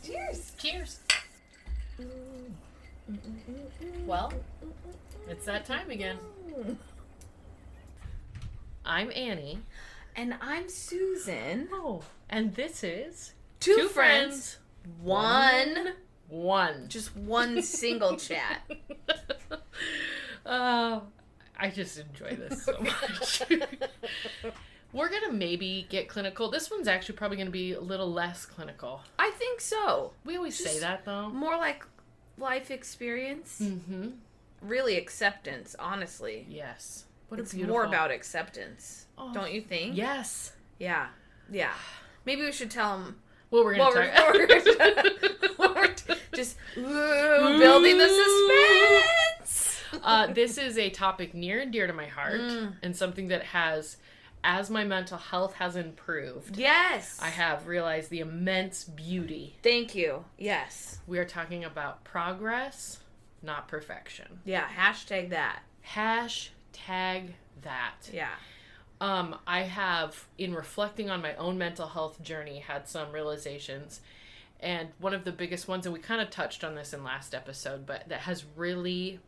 Cheers. Cheers. Well, it's that time again. I'm Annie. And I'm Susan. Oh, and this is Two friends, one. Just one single chat. I just enjoy this so much. We're going to maybe get clinical. This one's actually probably going to be a little less clinical. I think so. We always say that, though. More like life experience. Mm-hmm. Really acceptance, honestly. Yes. It's more about acceptance. Oh, don't you think? Yes. Yeah. Yeah. Maybe we should tell them what we're going to talk. Just building the suspense. This is a topic near and dear to my heart, and something that has, as my mental health has improved, yes, I have realized the immense beauty. Thank you. Yes. We are talking about progress, not perfection. Yeah, hashtag that. Hashtag that. Yeah. I have, in reflecting on my own mental health journey, had some realizations. And one of the biggest ones, and we kind of touched on this in last episode, but that has really,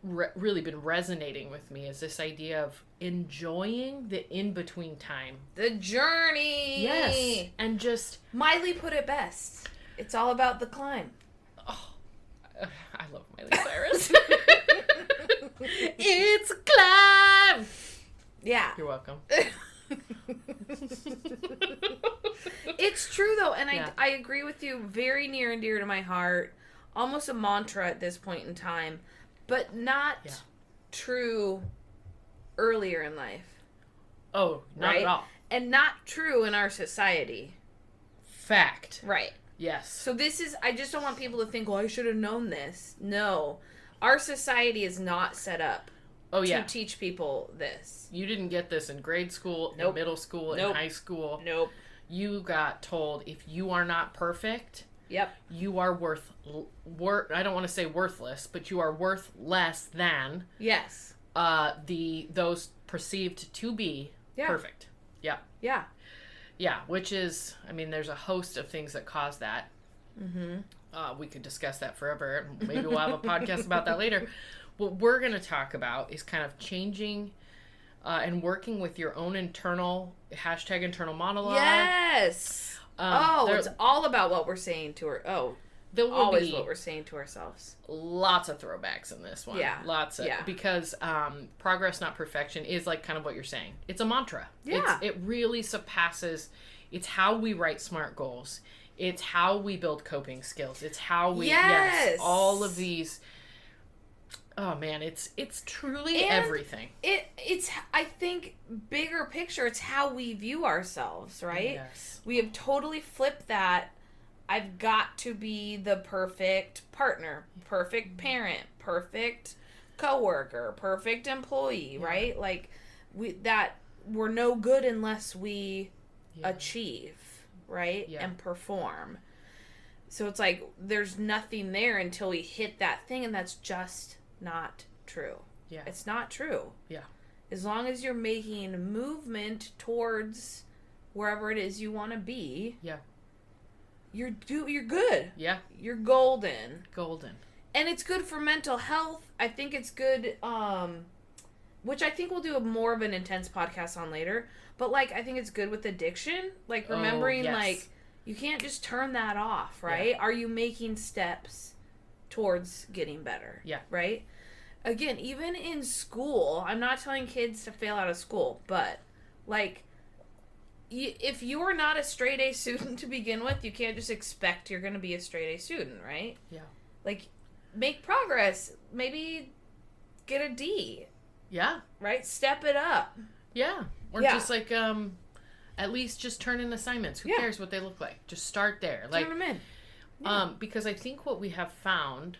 really been resonating with me, is this idea of enjoying the in-between time. The journey. Yes. And just... Miley put it best. It's all about the climb. Oh, I love Miley Cyrus. It's a climb. Yeah. You're welcome. It's true, though, and yeah. I agree with you. Very near and dear to my heart. Almost a mantra at this point in time, but not true earlier in life. Oh, not at all. And not true in our society. Fact. Right. Yes. So this is, I just don't want people to think, well, I should have known this. No. Our society is not set up to teach people this. You didn't get this in grade school, nope. in middle school, nope. in high school. Nope. You got told if you are not perfect, yep, you are I don't want to say worthless, but you are worth less than yes. Those perceived to be perfect. Yeah. Yeah. Yeah, which is, I mean, there's a host of things that cause that. Mm-hmm. We could discuss that forever. Maybe we'll have a podcast about that later. What we're going to talk about is kind of changing and working with your own internal monologue. Yes. It's all about what we're saying to her. Always what we're saying to ourselves. Lots of throwbacks in this one. Yeah. Lots of, because progress, not perfection is like kind of what you're saying. It's a mantra. Yeah. It really surpasses, it's how we write SMART goals. It's how we build coping skills. It's how we, all of these. Oh man, it's truly everything. It's I think bigger picture, it's how we view ourselves, right? Yes. We have totally flipped that. I've got to be the perfect partner, perfect parent, perfect coworker, perfect employee, right? Like we're no good unless we achieve, right? Yeah. And perform. So it's like there's nothing there until we hit that thing, and that's just not true. Yeah. It's not true. Yeah. As long as you're making movement towards wherever it is you want to be. Yeah. You're good. Yeah. You're golden. Golden. And it's good for mental health. I think it's good, which I think we'll do more of an intense podcast on later. But, like, I think it's good with addiction. Like, remembering, like, you can't just turn that off, right? Yeah. Are you making steps towards getting better? Yeah. Right? Again, even in school, I'm not telling kids to fail out of school, but, like, if you are not a straight A student to begin with, you can't just expect you're going to be a straight A student, right? Yeah. Like, make progress. Maybe get a D. Yeah. Right? Step it up. Yeah. Or just like, at least just turn in assignments. Who cares what they look like? Just start there. Like, turn them in. Yeah. Because I think what we have found,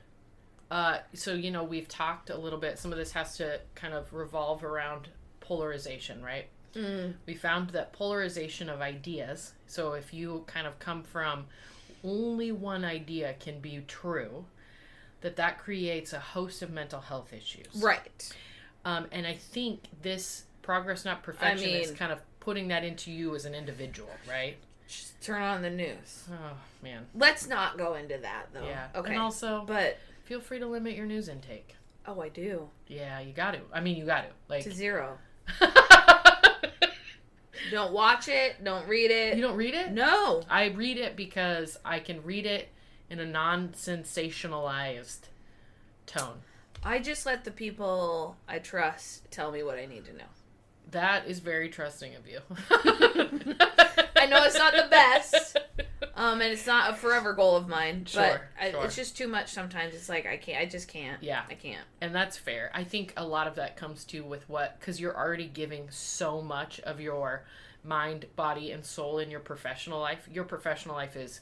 so, we've talked a little bit, some of this has to kind of revolve around polarization, right? We found that polarization of ideas, so if you kind of come from only one idea can be true, that creates a host of mental health issues. Right. And I think this progress, not perfection, is kind of putting that into you as an individual, right? Just turn on the news. Oh, man. Let's not go into that, though. Yeah. Okay. And also, but feel free to limit your news intake. Oh, I do. Yeah, you got to. I mean, you got to. Like, to 0. Don't watch it. Don't read it. You don't read it? No. I read it because I can read it in a non-sensationalized tone. I just let the people I trust tell me what I need to know. That is very trusting of you. I know it's not the best, and it's not a forever goal of mine, but it's just too much sometimes. It's like, I just can't. Yeah. I can't. And that's fair. I think a lot of that comes to with because you're already giving so much of your mind, body, and soul in your professional life. Your professional life is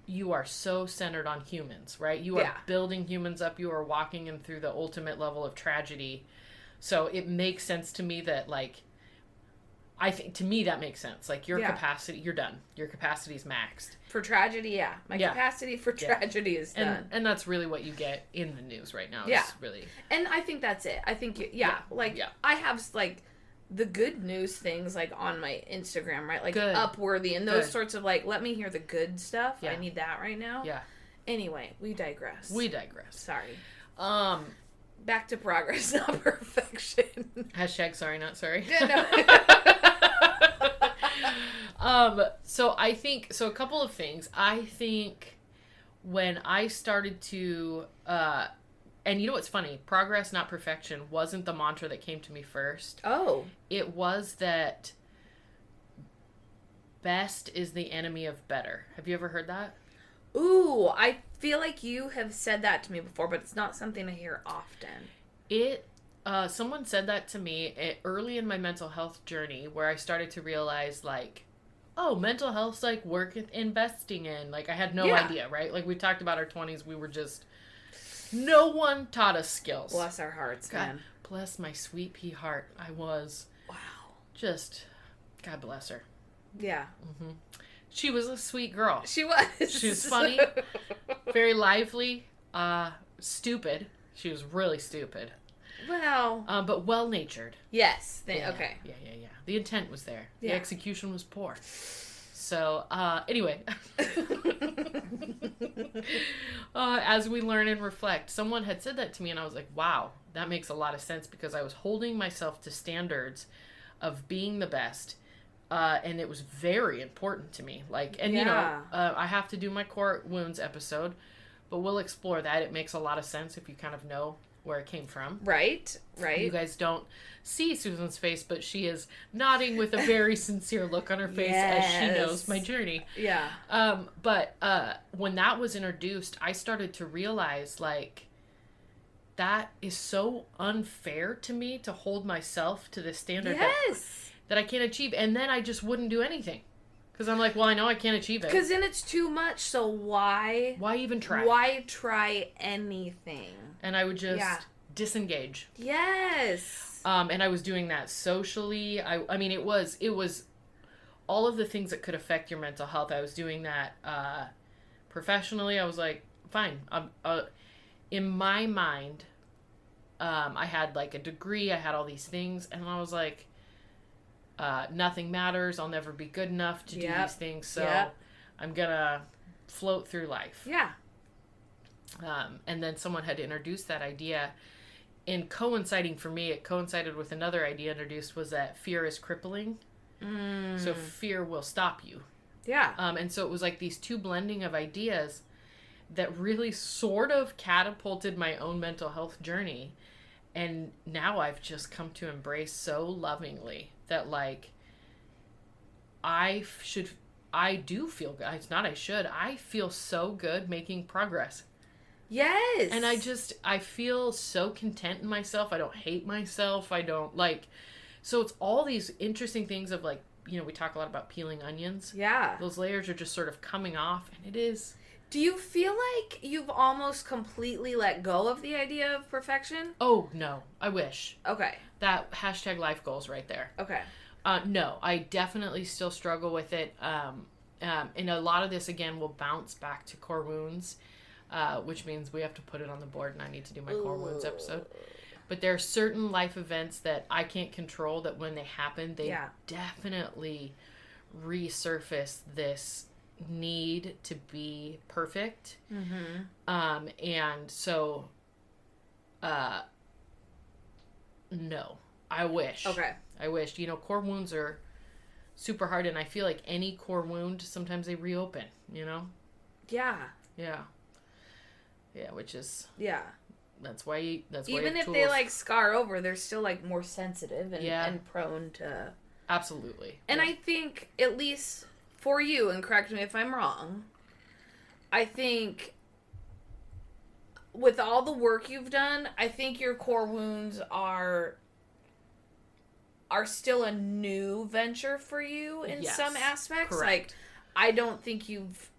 you are so centered on humans, right? You are building humans up. You are walking them through the ultimate level of tragedy. So it makes sense to me that, like, I think, to me, that makes sense. Like, your capacity, you're done. Your capacity is maxed. For tragedy, My capacity for tragedy is done. And that's really what you get in the news right now. Yeah. Really. And I think that's it. I think, I have, like, the good news things, like, on my Instagram, right? Like, Upworthy and those sorts of, like, let me hear the good stuff. Yeah. I need that right now. Yeah. Anyway, we digress. Sorry. Back to progress, not perfection. # sorry, not sorry. Yeah, no. So I think, a couple of things. I think when I started to, and you know what's funny? Progress, not perfection wasn't the mantra that came to me first. Oh. It was that best is the enemy of better. Have you ever heard that? Ooh, I feel like you have said that to me before, but it's not something I hear often. Someone said that to me early in my mental health journey, where I started to realize, like, oh, mental health's like worth investing in. Like, I had no idea, right? Like, we talked about our 20s, we were just, no one taught us skills. Bless our hearts, God, man. Bless my sweet pea heart. I was, just, God bless her. Yeah. Mm-hmm. She was a sweet girl. She was. She was funny, very lively, stupid. She was really stupid. Well. But well-natured. Yes. Okay. Yeah. The intent was there. The execution was poor. So, anyway. As we learn and reflect, someone had said that to me and I was like, wow, that makes a lot of sense, because I was holding myself to standards of being the best. And it was very important to me. Like, and you know, I have to do my core wounds episode, but we'll explore that. It makes a lot of sense if you kind of know where it came from. Right. You guys don't see Susan's face, but she is nodding with a very sincere look on her face as she knows my journey. Yeah. But when that was introduced, I started to realize, like, that is so unfair to me to hold myself to this standard that I can't achieve. And then I just wouldn't do anything. Because I'm like, well, I know I can't achieve it. Because then it's too much, so why? Why even try? Why try anything? And I would just disengage. Yes. And I was doing that socially. I mean, it was all of the things that could affect your mental health. I was doing that professionally. I was like, fine. In my mind, I had like a degree. I had all these things. And I was like, nothing matters. I'll never be good enough to do these things. So I'm going to float through life. Yeah. And then someone had introduced that idea, and coinciding for me, it coincided with another idea introduced, was that fear is crippling. So fear will stop you. Yeah. And so it was like these two blending of ideas that really sort of catapulted my own mental health journey. And now I've just come to embrace so lovingly that, like, I do feel good. It's not I should. I feel so good making progress. Yes. And I feel so content in myself. I don't hate myself. I don't, like, so it's all these interesting things of, like, you know, we talk a lot about peeling onions. Yeah. Those layers are just sort of coming off, and it is. Do you feel like you've almost completely let go of the idea of perfection? Oh, no. I wish. Okay. That hashtag life goals right there. Okay. No, I definitely still struggle with it. And a lot of this, again, will bounce back to core wounds, which means we have to put it on the board, and I need to do my core wounds episode. But there are certain life events that I can't control that when they happen, they definitely resurface this need to be perfect. Mm-hmm. And so, no, I wish. Okay. I wish. You know, core wounds are super hard, and I feel like any core wound, sometimes they reopen, you know? Yeah. Yeah. Yeah, which is... Yeah. That's why even if tools. They, like, scar over, they're still, like, more sensitive and prone to... Absolutely. And I think, at least for you, and correct me if I'm wrong, I think with all the work you've done, I think your core wounds are still a new venture for you in some aspects. Correct. Like, I don't think you've...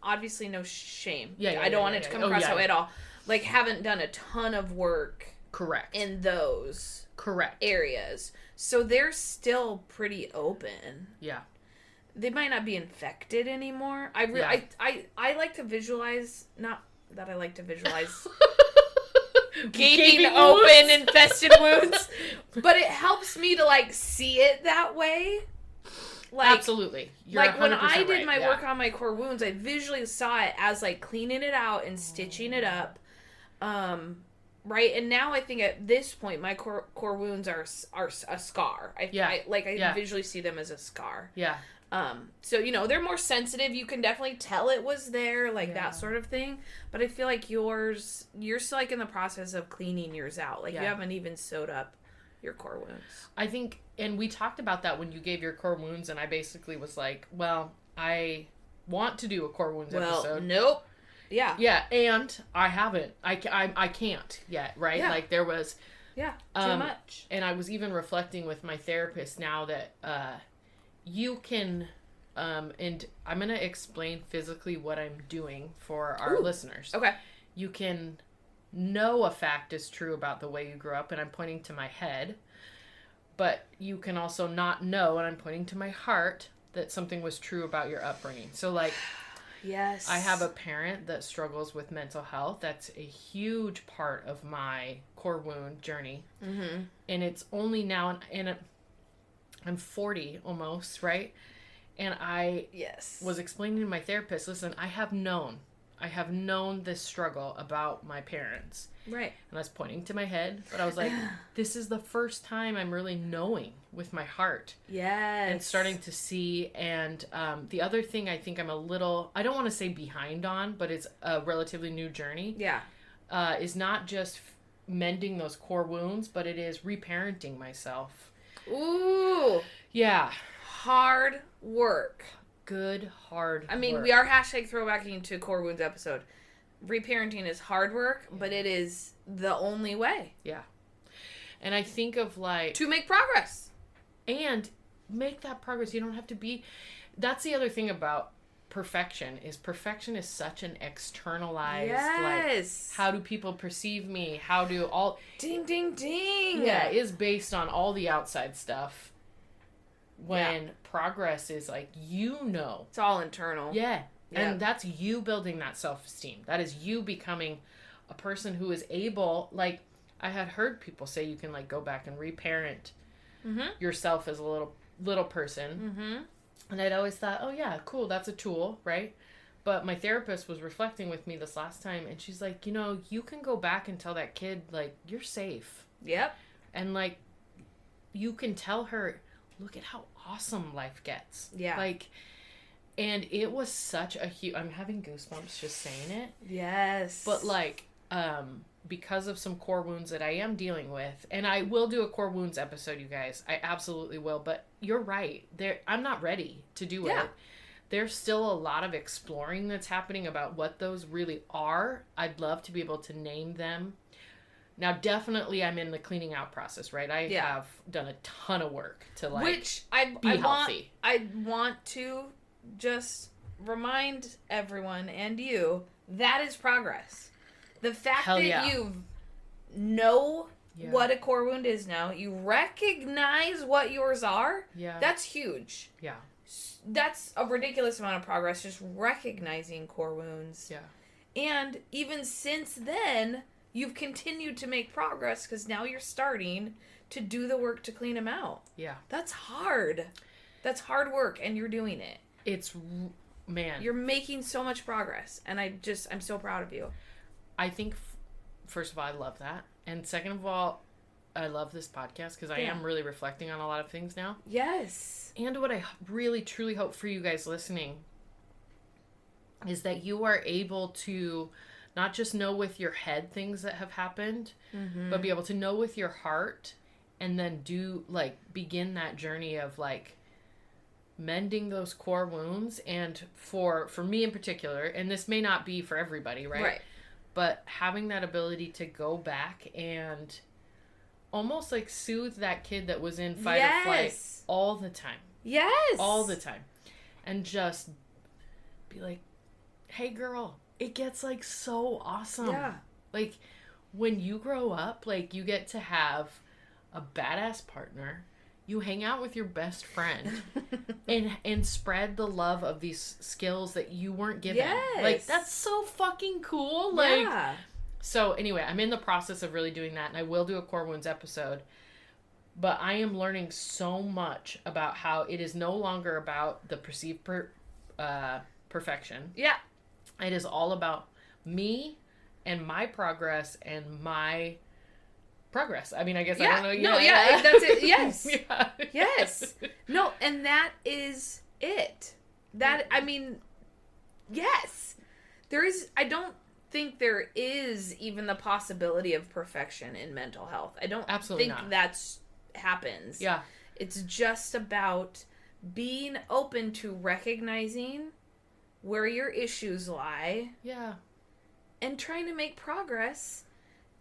Obviously, no shame. Yeah, I don't want it to come across that way at all. Like, haven't done a ton of work. Correct. In those. Areas. So they're still pretty open. Yeah. They might not be infected anymore. I like to visualize, not that I like to visualize gaping open infested wounds, but it helps me to, like, see it that way. Like, absolutely. You're like, when I did right. my work on my core wounds, I visually saw it as, like, cleaning it out and stitching it up. Right? And now I think at this point, my core wounds are a scar. I visually see them as a scar. Yeah. So, you know, they're more sensitive. You can definitely tell it was there, like that sort of thing. But I feel like you're still, like, in the process of cleaning yours out. Like, you haven't even sewed up your core wounds. I think, and we talked about that when you gave your core wounds, and I basically was like, well, I want to do a core wounds episode. Nope. Yeah. Yeah, and I haven't. I can't yet, right? Yeah. Like, there was... Yeah, too much. And I was even reflecting with my therapist now that you can... and I'm going to explain physically what I'm doing for our listeners. Okay. You can know a fact is true about the way you grew up, and I'm pointing to my head. But you can also not know, and I'm pointing to my heart, that something was true about your upbringing. So, like... Yes. I have a parent that struggles with mental health. That's a huge part of my core wound journey. Mm-hmm. And it's only now, and I'm 40 almost, right? And I was explaining to my therapist, listen, I have known this struggle about my parents. Right. And I was pointing to my head, but I was like, this is the first time I'm really knowing with my heart. Yes. And starting to see. And the other thing I think I'm a little, I don't want to say behind on, but it's a relatively new journey. Yeah. Is not just mending those core wounds, but it is reparenting myself. Ooh. Yeah. Hard work. Good, hard I mean, work. we are #throwbacking to core wounds episode. Reparenting is hard work, but it is the only way. Yeah. And I think of, like... to make progress. And make that progress. You don't have to be... That's the other thing about perfection is such an externalized... Yes. Like, how do people perceive me? How do all... Ding, ding, ding. Yeah, is based on all the outside stuff. When progress is, like, you know. It's all internal. Yeah. And that's you building that self-esteem. That is you becoming a person who is able, like, I had heard people say you can, like, go back and reparent yourself as a little person. Mm-hmm. And I'd always thought, oh, yeah, cool, that's a tool, right? But my therapist was reflecting with me this last time, and she's like, you know, you can go back and tell that kid, like, you're safe. Yep. And, like, you can tell her, look at how awesome life gets. Yeah. Like... And it was such a huge... I'm having goosebumps just saying it. Yes. But, like, because of some core wounds that I am dealing with, and I will do a core wounds episode, you guys. I absolutely will. But you're right. I'm not ready to do it. There's still a lot of exploring that's happening about what those really are. I'd love to be able to name them. Now, definitely, I'm in the cleaning out process, right? I have done a ton of work to, like, be healthy. I want to... just remind everyone and you, that is progress. The fact that you know what a core wound is now, you recognize what yours are, that's huge. Yeah. That's a ridiculous amount of progress, just recognizing core wounds. Yeah. And even since then, you've continued to make progress because now you're starting to do the work to clean them out. Yeah. That's hard. That's hard work, and you're doing it. It's, man. You're making so much progress, and I'm so proud of you. I think, first of all, I love that. And second of all, I love this podcast because I am really reflecting on a lot of things now. Yes. And what I really, truly hope for you guys listening is that you are able to not just know with your head things that have happened, but be able to know with your heart and then begin that journey of mending those core wounds. And for me in particular, and this may not be for everybody, right? But having that ability to go back and almost soothe that kid that was in fight or flight all the time. Yes. All the time. And just be like, hey girl, it gets so awesome. Yeah. When you grow up, you get to have a badass partner. You hang out with your best friend and spread the love of these skills that you weren't given. Yes. That's so fucking cool. So anyway, I'm in the process of really doing that, and I will do a core wounds episode. But I am learning so much about how it is no longer about the perceived perfection. Yeah. It is all about me and my progress and my progress. I mean, I guess I don't know. That's it. Yes. Yes. No, and that is it. Yes. I don't think there is even the possibility of perfection in mental health. I don't think that's happens. Yeah. It's just about being open to recognizing where your issues lie. Yeah. And trying to make progress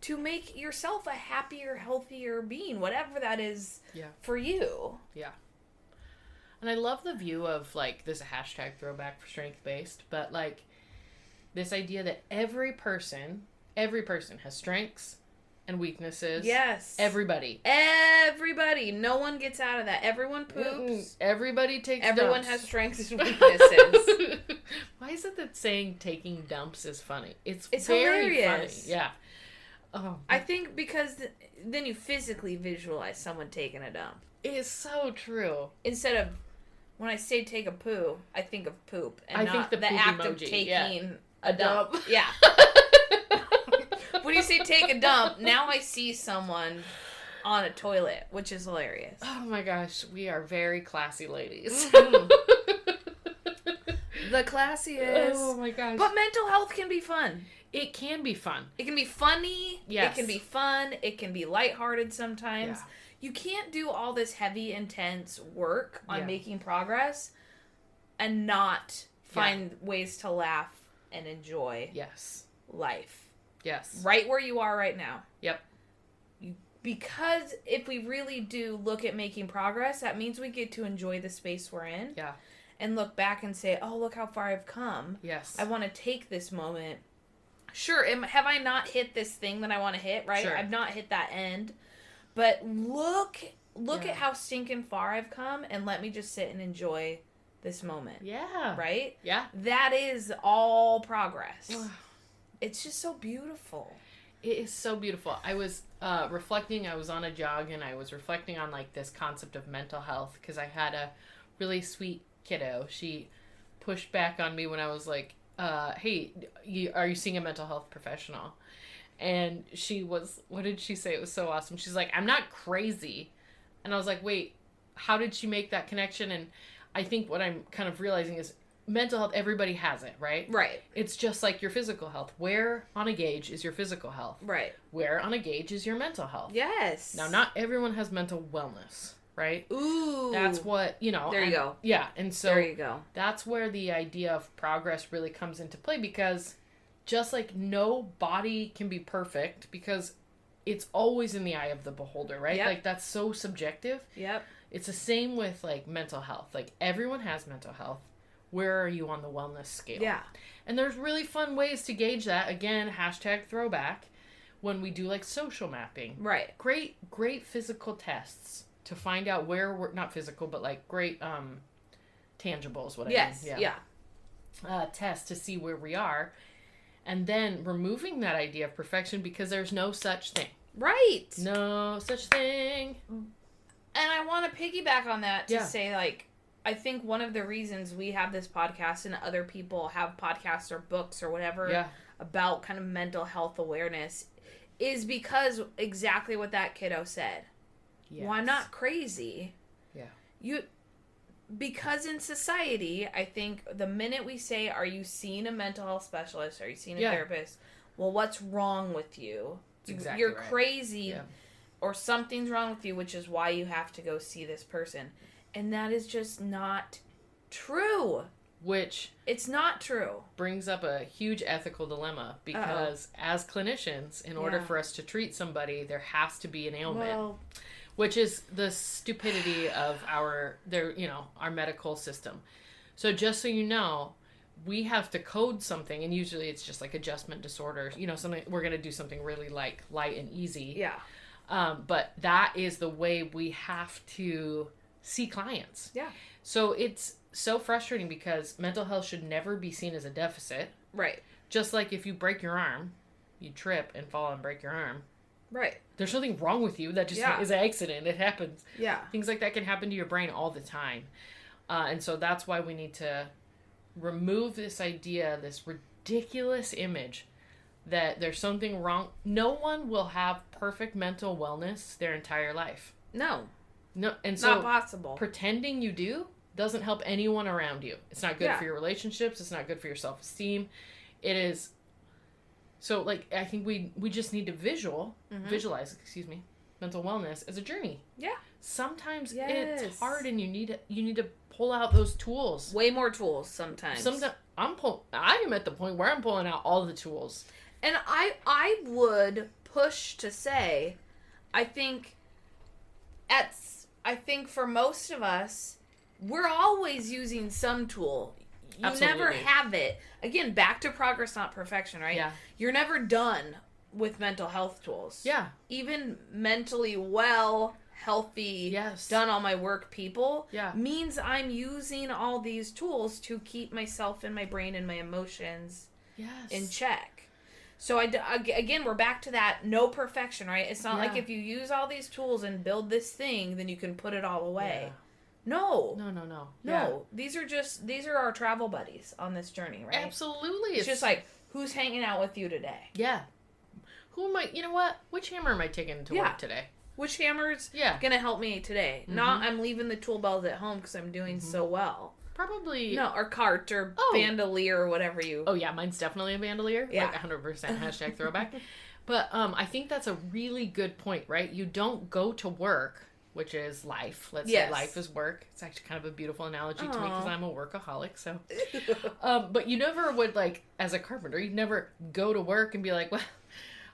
to make yourself a happier, healthier being, whatever that is for you. Yeah. And I love the view of this a hashtag throwback for strength-based, but this idea that every person has strengths and weaknesses. Yes. Everybody. No one gets out of that. Everyone poops. Everybody takes Everyone dumps. has strengths and weaknesses. Why is it that saying taking dumps is funny? It's very hilarious. Funny. Yeah. Oh. I think because then you physically visualize someone taking a dump. It is so true. Instead of, when I say take a poo, I think of poop. And I not think the act emoji, of taking a dump. dump. Yeah. When you say take a dump, now I see someone on a toilet, which is hilarious. Oh my gosh, we are very classy ladies. The classiest. Oh my gosh. But mental health can be fun. It can be fun. It can be funny. Yes. It can be fun. It can be lighthearted sometimes. Yeah. You can't do all this heavy, intense work on making progress and not find ways to laugh and enjoy life. Yes. Right where you are right now. Yep. Because if we really do look at making progress, that means we get to enjoy the space we're in. Yeah. And look back and say, oh, look how far I've come. Yes. I want to take this moment. Sure, have I not hit this thing that I want to hit, right? Sure. I've not hit that end. But look at how stinking far I've come, and let me just sit and enjoy this moment. Yeah. Right? Yeah. That is all progress. It's just so beautiful. It is so beautiful. I was reflecting, I was on a jog, and I was reflecting on this concept of mental health, because I had a really sweet kiddo. She pushed back on me when I was like, hey, are you seeing a mental health professional? And she was, what did she say? It was so awesome. She's like, I'm not crazy. And I was like, wait, how did she make that connection? And I think what I'm kind of realizing is mental health, everybody has it, right? Right. It's just like your physical health. Where on a gauge is your physical health? Right. Where on a gauge is your mental health? Yes. Now, not everyone has mental wellness, right? Ooh. That's what, There you go. Yeah. And so there you go. That's where the idea of progress really comes into play, because just like no body can be perfect, because it's always in the eye of the beholder, right? Yep. That's so subjective. Yep. It's the same with mental health. Everyone has mental health. where are you on the wellness scale? Yeah. And there's really fun ways to gauge that. Again, hashtag throwback. When we do like social mapping. Right. Great physical tests to find out where we're, not physical, but like great tangibles, what I mean. Yeah. Test to see where we are. And then removing that idea of perfection because there's no such thing. Right. No such thing. And I want to piggyback on that to say, like, I think one of the reasons we have this podcast and other people have podcasts or books or whatever about kind of mental health awareness is because exactly what that kiddo said. Yes. Well, I'm not crazy. Yeah. Because in society, I think the minute we say, are you seeing a mental health specialist? Are you seeing a therapist? Well, what's wrong with you? Exactly You're crazy or something's wrong with you, which is why you have to go see this person. And that is just not true. Which... It's not true. Brings up a huge ethical dilemma because as clinicians, in order for us to treat somebody, there has to be an ailment. Well... Which is the stupidity of our medical system. So just so you know, we have to code something, and usually it's just like adjustment disorders. Something we're going to do something really like light and easy. Yeah. But that is the way we have to see clients. Yeah. So it's so frustrating because mental health should never be seen as a deficit. Right. Just like if you break your arm, you trip and fall and break your arm. Right. There's nothing wrong with you. That just is an accident. It happens. Yeah. Things like that can happen to your brain all the time. And so that's why we need to remove this idea, this ridiculous image that there's something wrong. No one will have perfect mental wellness their entire life. No. And so not possible. Pretending you do doesn't help anyone around you. It's not good for your relationships. It's not good for your self-esteem. It is... So, like, I think we just need to visualize, mental wellness as a journey. Yeah. Sometimes it's hard and you need to pull out those tools. Way more tools sometimes. I am at the point where I'm pulling out all the tools. And I would push to say, I think for most of us, we're always using some tool. You Absolutely. Never have it. Again, back to progress, not perfection, right? Yeah. You're never done with mental health tools. Yeah. Even mentally well, healthy, done all my work people means I'm using all these tools to keep myself and my brain and my emotions in check. So again, we're back to that no perfection, right? It's not like if you use all these tools and build this thing, then you can put it all away. Yeah. No. No. These are our travel buddies on this journing, right? Absolutely. It's just like, who's hanging out with you today? Yeah. Who am I, which hammer am I taking to work today? Which hammer's going to help me today? Mm-hmm. Not, I'm leaving the tool belt at home because I'm doing so well. Probably. No, or cart or bandolier or whatever you. Oh, yeah. Mine's definitely a bandolier. Yeah. Like 100% hashtag throwback. But I think that's a really good point, right? You don't go to work, which is life. Let's say life is work. It's actually kind of a beautiful analogy to me because I'm a workaholic. So, but you never would, like, as a carpenter, you'd never go to work and be like, well,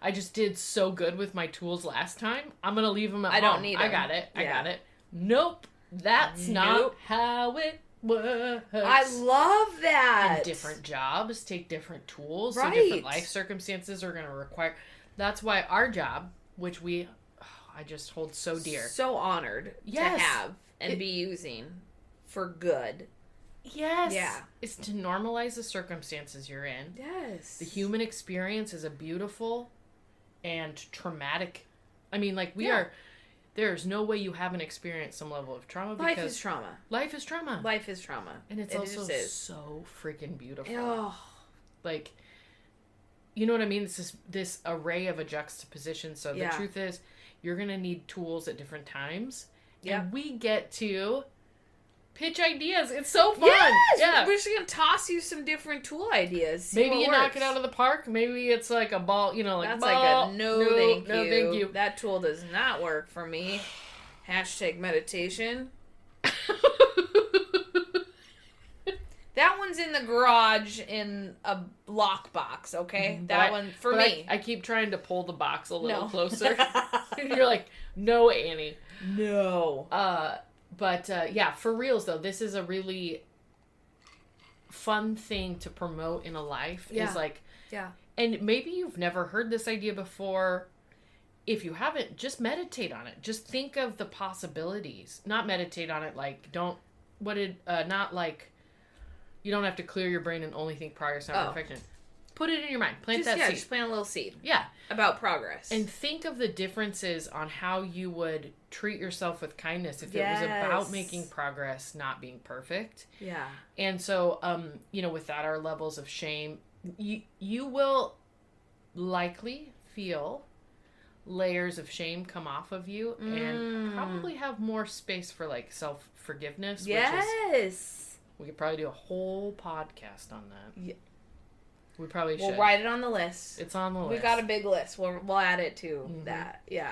I just did so good with my tools last time. I'm going to leave them at home. I don't need them. I got it. I got it. Nope. That's not how it works. I love that. And different jobs take different tools. Right. So different life circumstances are going to require. That's why our job, which I just hold so dear. So honored to have and be using for good. Yes. Yeah. Is to normalize the circumstances you're in. Yes. The human experience is a beautiful and traumatic. I mean, like, there's no way you haven't experienced some level of trauma. Life is trauma. Life is trauma. Life is trauma. And it's also so freaking beautiful. Oh. Like, you know what I mean? It's this array of a juxtaposition. So the truth is, you're going to need tools at different times. Yeah. And we get to pitch ideas. It's so fun. Yes! Yeah. We're just going to toss you some different tool ideas. Maybe you knock it out of the park. Maybe it's like a ball, like that's ball. Like a no, thank you. That tool does not work for me. Hashtag meditation. That one's in the garage in a lockbox, okay? That one, for me. I keep trying to pull the box a little closer. And you're like, no, Annie. No. But, for reals, though, this is a really fun thing to promote in a life is like, yeah. And maybe you've never heard this idea before. If you haven't, just meditate on it. Just think of the possibilities. Not meditate on it like, not like, you don't have to clear your brain and only think progress, not perfection. Put it in your mind. Plant that seed. Just plant a little seed. Yeah. About progress. And think of the differences on how you would treat yourself with kindness if it was about making progress, not being perfect. Yeah. And so, with that, our levels of shame, you will likely feel layers of shame come off of you and probably have more space for like self-forgiveness. Yes. We could probably do a whole podcast on that. Yeah. We probably should. We'll write it on the list. It's on the list. We got a big list. We'll add it to that. Yeah.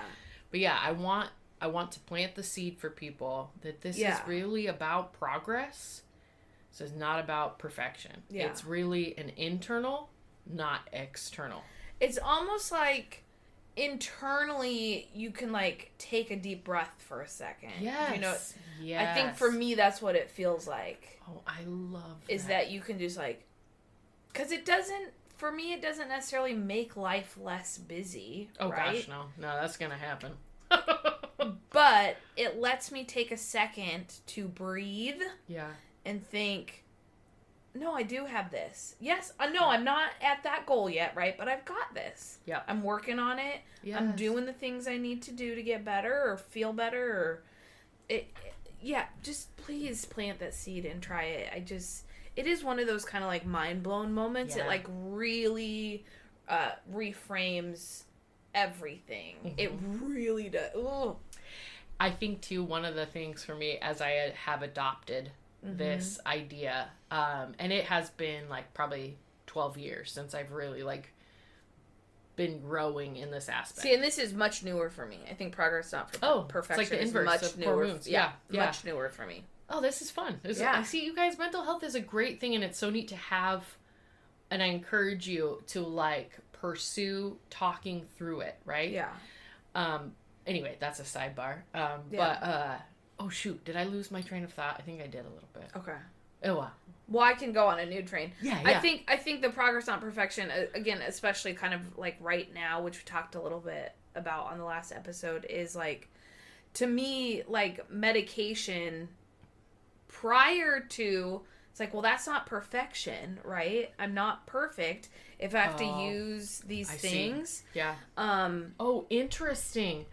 But yeah, I want to plant the seed for people that this is really about progress. This is not about perfection. Yeah. It's really an internal, not external. It's almost like internally you can like take a deep breath for a second. Yes. I think for me that's what it feels like. Oh, I love that. Is that you can just like, because it doesn't necessarily make life less busy. Oh, right? Gosh, no, that's gonna happen. But it lets me take a second to breathe. Yeah. And think, no, I do have this. Yes, no, I'm not at that goal yet, right? But I've got this. Yeah. I'm working on it. Yes. I'm doing the things I need to do to get better or feel better. Just please plant that seed and try it. It is one of those kind of like mind blown moments. Yeah. It like really reframes everything. Mm-hmm. It really does. Ugh. I think too, one of the things for me as I have adopted this idea, and it has been like probably 12 years since I've really like been growing in this aspect. See, and this is much newer for me. I think progress not for perfection. It's like the inverse much of newer. Wounds. Yeah, much newer for me. Oh, this is fun. I see you guys, mental health is a great thing, and it's so neat to have, and I encourage you to like pursue talking through it, right? Yeah. Anyway, that's a sidebar. But oh shoot, did I lose my train of thought? I think I did a little bit. Okay. Oh wow. Well, I can go on a new train. Yeah. I think the progress not perfection, again, especially kind of like right now, which we talked a little bit about on the last episode, is like, to me, like medication prior to, it's like, well, that's not perfection, right? I'm not perfect if I have to use these things. See. Yeah. Oh, interesting.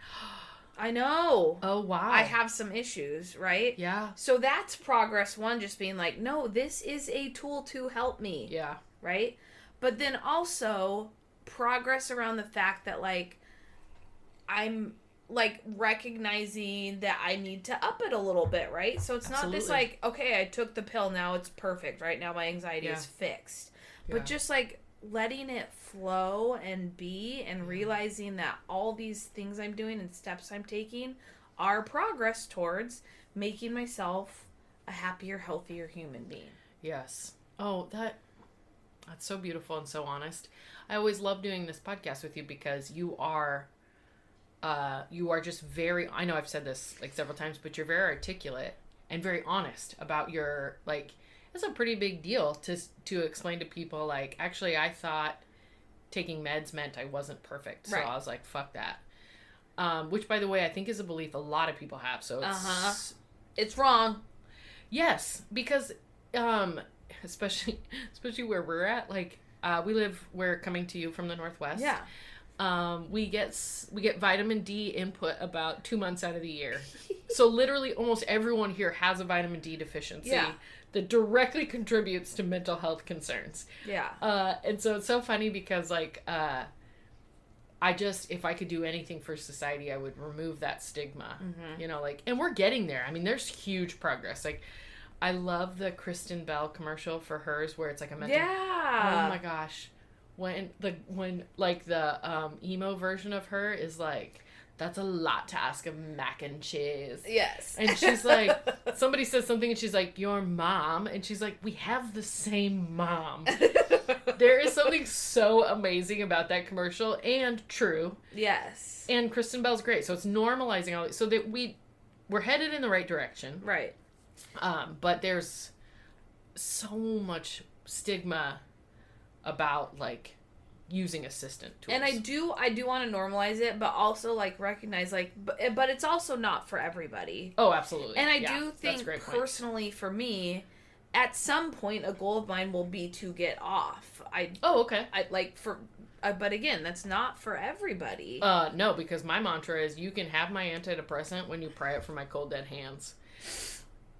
I know. Oh, wow. I have some issues, right? Yeah. So that's progress one, just being like, no, this is a tool to help me. Yeah. Right? But then also progress around the fact that like I'm like recognizing that I need to up it a little bit, right? So it's not this like, okay, I took the pill, now it's perfect, right? Now my anxiety is fixed. Yeah. But just like letting it flow and be, and realizing that all these things I'm doing and steps I'm taking are progress towards making myself a happier, healthier human being. Yes. Oh, that's so beautiful and so honest. I always love doing this podcast with you because you are just very, I know I've said this like several times, but you're very articulate and very honest about your, like, it's a pretty big deal to explain to people, like, actually, I thought taking meds meant I wasn't perfect. So I was like, fuck that. Which, by the way, I think is a belief a lot of people have. So it's wrong. Yes, because especially where we're at, like, we're coming to you from the Northwest. Yeah. We get vitamin D input about 2 months out of the year. So literally almost everyone here has a vitamin D deficiency that directly contributes to mental health concerns. Yeah. And so it's so funny because like, if I could do anything for society, I would remove that stigma, you know, like, and we're getting there. I mean, there's huge progress. Like, I love the Kristen Bell commercial for hers where it's like a mental, oh my gosh. When the emo version of her is like, that's a lot to ask of mac and cheese. Yes. And she's like, somebody says something and she's like, your mom. And she's like, we have the same mom. There is something so amazing about that commercial and true. Yes. And Kristen Bell's great. So it's normalizing all, so that we're headed in the right direction. Right. But there's so much stigma about like using assistant tools. And I do want to normalize it, but also like recognize like, but it's also not for everybody. Oh, absolutely. And I do think personally for me, at some point a goal of mine will be to get off. Okay. I like for, but again, that's not for everybody. No, because my mantra is you can have my antidepressant when you pray it for my cold dead hands.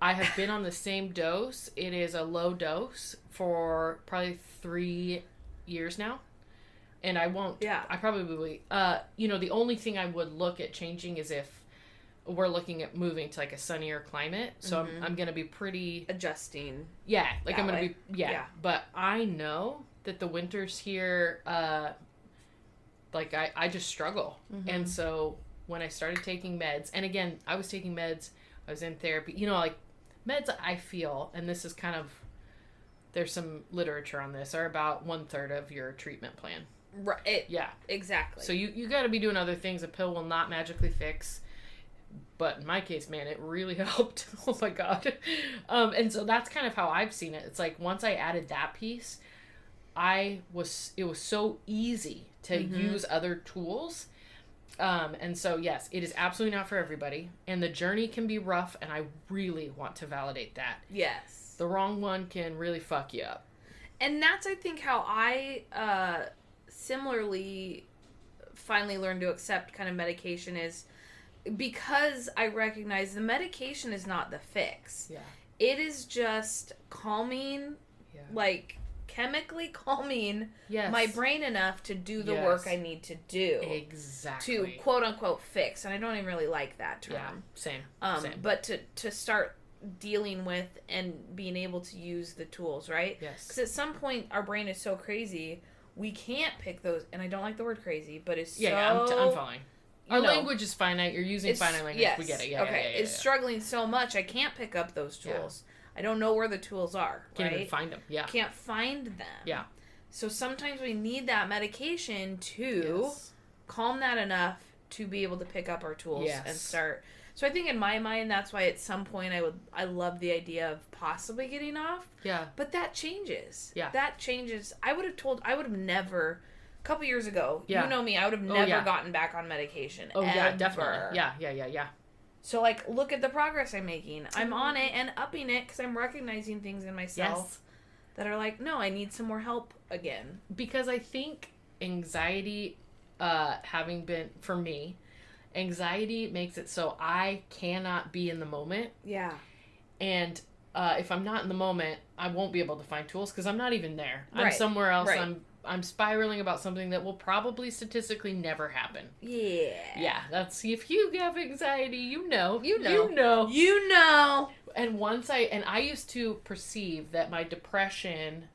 I have been on the same dose. It is a low dose for probably 3 years now. And I won't. Yeah. I probably, the only thing I would look at changing is if we're looking at moving to like a sunnier climate. So I'm going to be pretty adjusting. Yeah. Like I'm going to be, yeah. But I know that the winters here, like I just struggle. Mm-hmm. And so when I started taking meds, and again, I was taking meds, I was in therapy, like meds I feel, and this is kind of, there's some literature on this, are about 1/3 of your treatment plan. Right. Yeah. Exactly. So you got to be doing other things. A pill will not magically fix. But in my case, man, it really helped. Oh my God. And so that's kind of how I've seen it. It's like once I added that piece, it was so easy to use other tools. And so yes, it is absolutely not for everybody. And the journey can be rough. And I really want to validate that. Yes. The wrong one can really fuck you up. And that's, I think, how I, similarly finally learned to accept kind of medication is because I recognize the medication is not the fix. Yeah. It is just calming, like chemically calming my brain enough to do the work I need to do. Exactly. To quote unquote fix. And I don't even really like that term. Yeah, same. But to start dealing with and being able to use the tools, right? Yes. Because at some point our brain is so crazy, we can't pick those, and I don't like the word crazy, but it's I'm following. Our language is finite. You're using finite language. Yes, we get it. Yeah, okay. It's struggling so much, I can't pick up those tools. Yeah. I don't know where the tools are. Can't even find them. Yeah. Can't find them. Yeah. So sometimes we need that medication to calm that enough to be able to pick up our tools and start. So I think in my mind, that's why at some point I love the idea of possibly getting off. Yeah. But that changes. Yeah. That changes. I would have never, a couple years ago, you know me, I would have never gotten back on medication. Oh, ever. Yeah, definitely. Yeah. So, like, look at the progress I'm making. I'm on it and upping it because I'm recognizing things in myself that are like, no, I need some more help again. Because I think anxiety, having been, for me, anxiety makes it so I cannot be in the moment. Yeah. And if I'm not in the moment, I won't be able to find tools because I'm not even there. Right. I'm somewhere else. Right. I'm spiraling about something that will probably statistically never happen. Yeah. Yeah. That's, if you have anxiety, you know. And once I used to perceive that my depression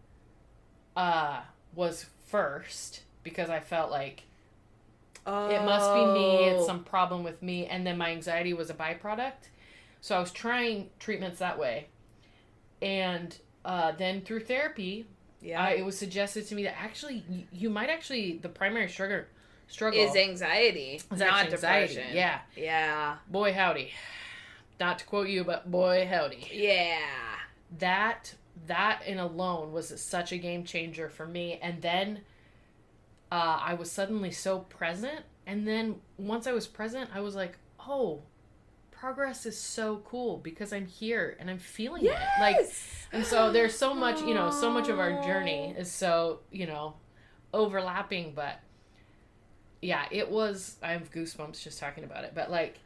was first because I felt like it must be me, it's some problem with me, and then my anxiety was a byproduct. So I was trying treatments that way. And then through therapy, it was suggested to me that actually, you might actually, the primary struggle is anxiety, not depression. Yeah. Yeah. Boy, howdy. Not to quote you, but boy, howdy. Yeah. That in alone was such a game changer for me. And then I was suddenly so present. And then once I was present, I was like, oh, progress is so cool because I'm here and I'm feeling it. Like, and so there's so much, so much of our journey is so, overlapping, but yeah, it was, I have goosebumps just talking about it, but like,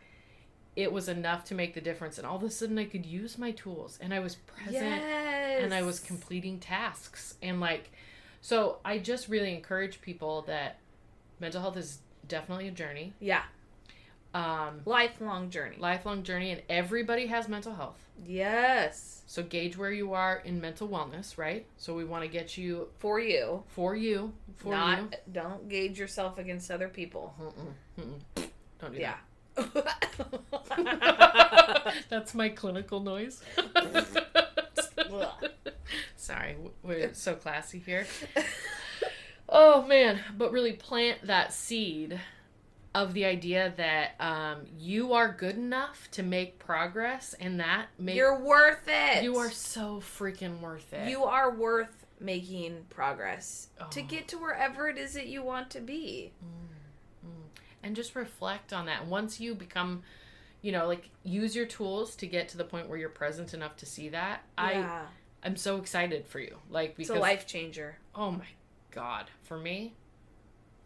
it was enough to make the difference. And all of a sudden I could use my tools and I was present and I was completing tasks. And like, so I just really encourage people that mental health is definitely a journey. Yeah. Lifelong journey. And everybody has mental health. Yes. So gauge where you are in mental wellness, right? So we want to get you... For you. Don't gauge yourself against other people. Don't do that. That's my clinical noise. Sorry, we're so classy here. Oh, man. But really plant that seed of the idea that you are good enough to make progress, and you're worth it. You are so freaking worth it. You are worth making progress to get to wherever it is that you want to be. And just reflect on that. Once you become, like, use your tools to get to the point where you're present enough to see that. Yeah. I'm so excited for you. Like, because it's a life changer. Oh my God. For me,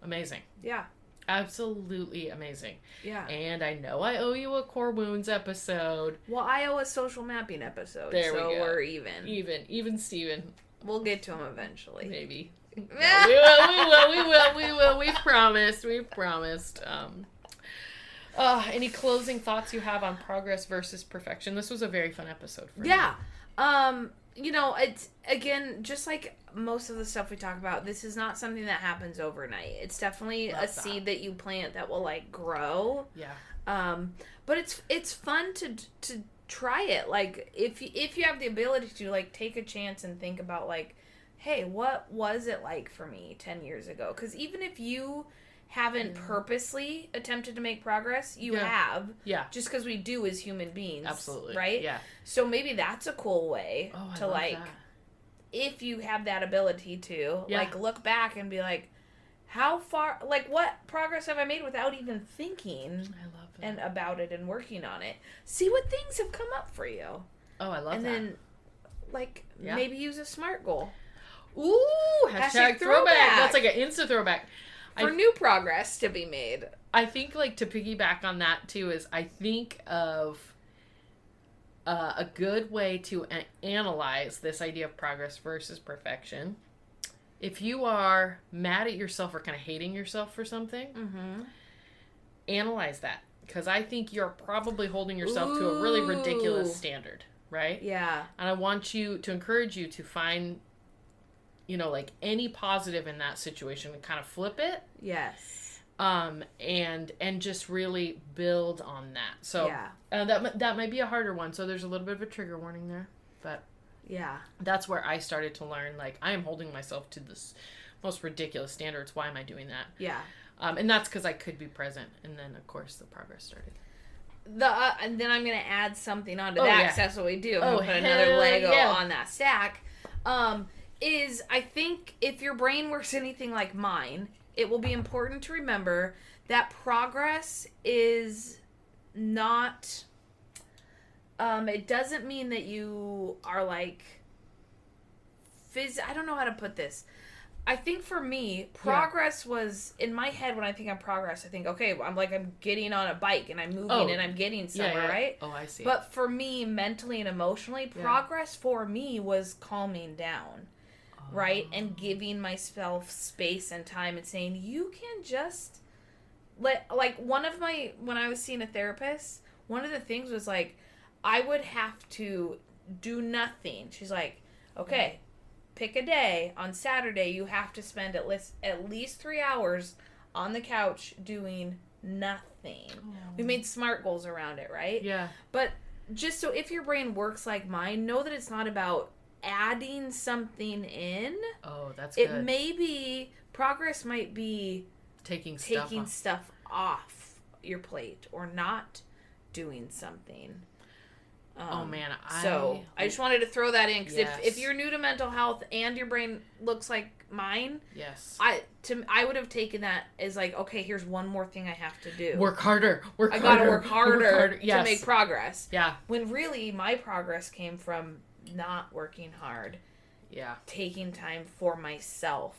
amazing. Yeah. Absolutely amazing. Yeah. And I know I owe you a core wounds episode. Well, I owe a social mapping episode. There we go. So we're even. Even Steven. We'll get to him eventually. Maybe. No, we will. We've promised. Any closing thoughts you have on progress versus perfection? This was a very fun episode for me. Yeah. It's, again, just like most of the stuff we talk about, this is not something that happens overnight. It's definitely seed that you plant that will, like, grow. Yeah. But it's fun to try it. Like, if you have the ability to, like, take a chance and think about, like, hey, what was it like for me 10 years ago? Because even if you haven't purposely attempted to make progress, you have. Yeah. Just because we do as human beings. Absolutely. Right? Yeah. So maybe that's a cool way to, like, that. If you have that ability to, like, look back and be like, how far, like, what progress have I made without even thinking and about it and working on it? See what things have come up for you. Oh, I love that. And then, like, maybe use a SMART goal. Ooh, hashtag throwback. That's like an Insta throwback. For new progress to be made. I think, like, to piggyback on that, too, is I think of a good way to analyze this idea of progress versus perfection. If you are mad at yourself or kind of hating yourself for something, analyze that. Because I think you're probably holding yourself to a really ridiculous standard, right? Yeah. And I want to encourage you to find, like, any positive in that situation and kind of flip it. Yes. And just really build on that. So that might be a harder one. So there's a little bit of a trigger warning there, but that's where I started to learn, like, I am holding myself to this most ridiculous standards. Why am I doing that? Yeah. And that's because I could be present. And then, of course, the progress started. And then I'm going to add something onto that, because that's what we do. I'm going to put another Lego on that stack. Is I think if your brain works anything like mine, it will be important to remember that progress is not, it doesn't mean that you are, like, I don't know how to put this. I think for me, progress was, in my head, when I think of progress, I think, okay, I'm getting on a bike and I'm moving and I'm getting somewhere, right? Oh, I see. But for me, mentally and emotionally, progress for me was calming down, right? And giving myself space and time and saying, you can just when I was seeing a therapist, one of the things was, like, I would have to do nothing. She's like, okay, pick a day. On Saturday, you have to spend at least 3 hours on the couch doing nothing. We made SMART goals around it, right? Yeah. But just so if your brain works like mine, know that it's not about adding something in. Oh, that's good. It may be, progress might be taking stuff off your plate or not doing something. Oh man, I just wanted to throw that in, because if you're new to mental health and your brain looks like mine, I would have taken that as, like, okay, here's one more thing I have to do. Work harder. I gotta work harder Yes. to make progress. Yeah. When really my progress came from not working hard. Yeah. Taking time for myself,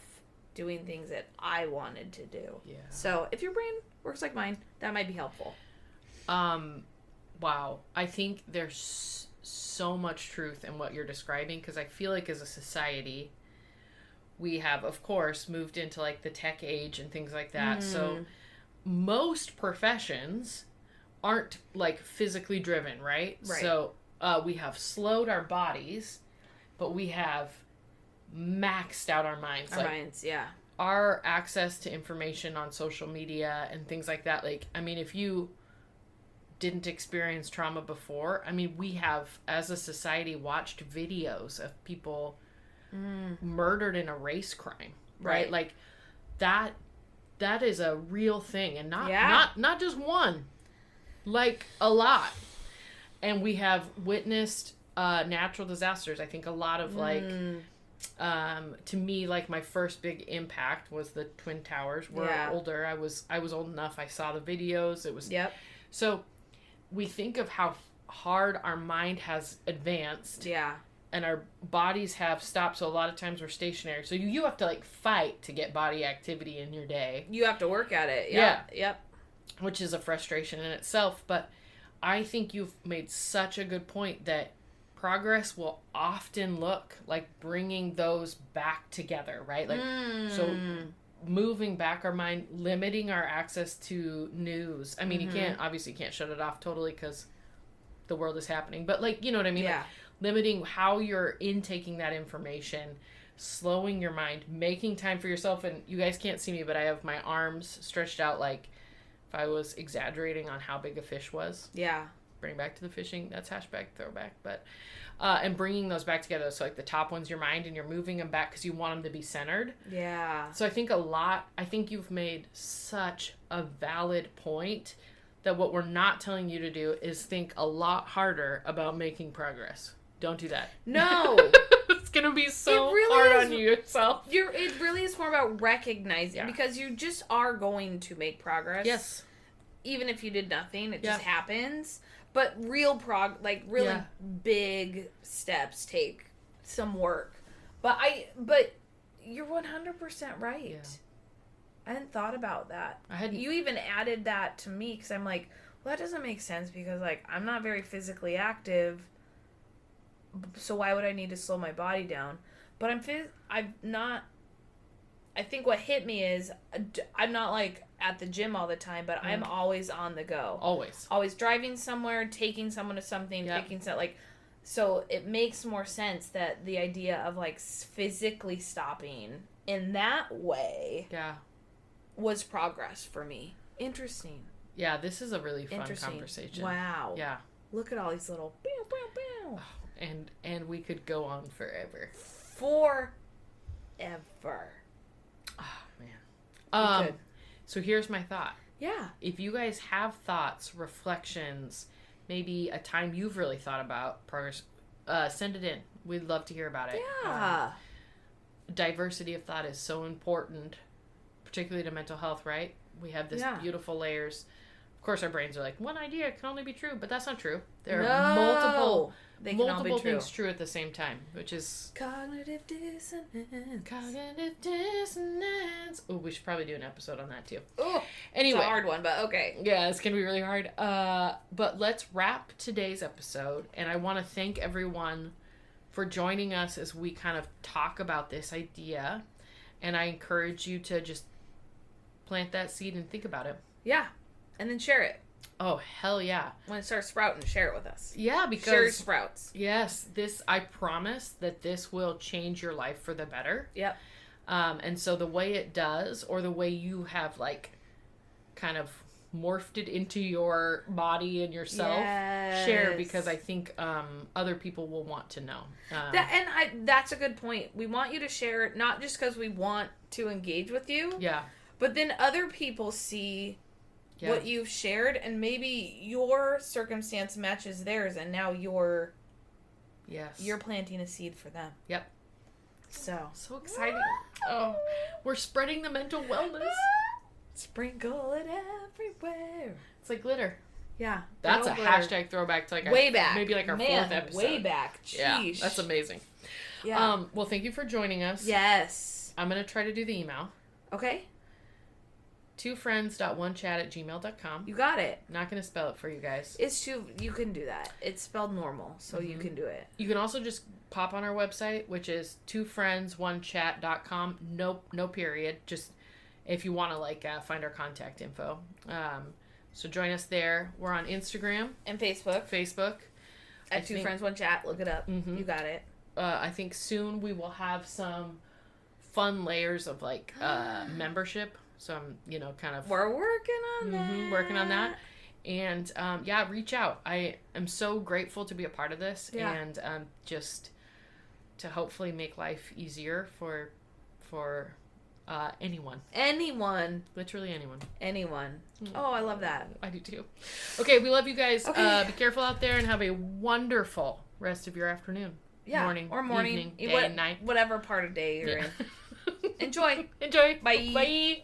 doing things that I wanted to do. Yeah. So if your brain works like mine, that might be helpful. Wow. I think there's so much truth in what you're describing, because I feel like as a society, we have, of course, moved into, like, the tech age and things like that. So most professions aren't, like, physically driven, right? So we have slowed our bodies, but we have maxed out our minds. Our access to information on social media and things like that. Like, I mean, if you didn't experience trauma before, I mean, we have, as a society, watched videos of people murdered in a race crime, right? Like, that that is a real thing, and not just one, like a lot. And we have witnessed natural disasters. I think a lot of like, to me, like my first big impact was the Twin Towers. We're older. I was old enough. I saw the videos. It was so we think of how hard our mind has advanced. Yeah. And our bodies have stopped, so a lot of times we're stationary. So you have to, like, fight to get body activity in your day. You have to work at it. Yep. Which is a frustration in itself. But I think you've made such a good point that progress will often look like bringing those back together, right? Like, so moving back our mind, limiting our access to news. I mean, you can't shut it off totally because the world is happening. But, like, you know what I mean? Yeah. Like, limiting how you're intaking that information, slowing your mind, making time for yourself. And you guys can't see me, but I have my arms stretched out like if I was exaggerating on how big a fish was. Yeah. Bring back to the fishing. That's hashtag throwback. But, and bringing those back together. So like the top one's your mind and you're moving them back because you want them to be centered. Yeah. So I think you've made such a valid point that what we're not telling you to do is think a lot harder about making progress. Don't do that. No. It's going to be so hard on you yourself. It really is more about recognizing because you just are going to make progress. Yes. Even if you did nothing, it just happens. But real big steps take some work. But you're 100% right. Yeah. I hadn't thought about that. You even added that to me because I'm like, well, that doesn't make sense because like I'm not very physically active. So why would I need to slow my body down? But I'm not. I think what hit me is I'm not like at the gym all the time, but I'm always on the go. Always driving somewhere, taking someone to something, picking something like. So it makes more sense that the idea of like physically stopping in that way. Yeah. Was progress for me. Interesting. Yeah, this is a really fun conversation. Wow. Yeah. Look at all these little bow, bow, bow. And we could go on forever. Forever. Oh, man. So here's my thought. Yeah. If you guys have thoughts, reflections, maybe a time you've really thought about progress, send it in. We'd love to hear about it. Yeah. Diversity of thought is so important, particularly to mental health, right? We have this beautiful layers. Of course, our brains are like, one idea can only be true, but that's not true. There are multiple things true at the same time, which is cognitive dissonance. Oh, we should probably do an episode on that too. Oh, anyway, it's a hard one, but okay. Yeah, it's gonna be really hard. But let's wrap today's episode, and I want to thank everyone for joining us as we kind of talk about this idea, and I encourage you to just plant that seed and think about it. Yeah. And then share it. Oh, hell yeah. When it starts sprouting, share it with us. Yeah, because... Share sprouts. Yes. I promise that this will change your life for the better. Yep. And so the way it does, or the way you have, like, kind of morphed it into your body and yourself, share, because I think other people will want to know. That's a good point. We want you to share it, not just because we want to engage with you. Yeah. But then other people see what you've shared, and maybe your circumstance matches theirs, and now you're planting a seed for them. Yep. So exciting. Oh, we're spreading the mental wellness. Sprinkle it everywhere. It's like glitter. Yeah. That's a hashtag throwback to like way back. Maybe like our fourth episode. Way back. Sheesh. Yeah, that's amazing. Yeah. Well, thank you for joining us. Yes. I'm going to try to do the email. Okay. 2friends.onechat@gmail.com. You got it. Not going to spell it for you guys. You can do that. It's spelled normal, so you can do it. You can also just pop on our website, which is 2friends1chat.com. No period. Just if you want to find our contact info. So join us there. We're on Instagram. And Facebook. At 2friends1chat. Look it up. Mm-hmm. You got it. I think soon we will have some fun layers of membership. So I'm, kind of... We're working on that. Working on that. And, reach out. I am so grateful to be a part of this. Yeah. And just to hopefully make life easier for Anyone. Literally anyone. Oh, I love that. I do too. Okay, we love you guys. Okay. Be careful out there and have a wonderful rest of your afternoon. Yeah. Morning. Evening, day, night. Whatever part of day you're in. Enjoy. Enjoy. Bye. Bye.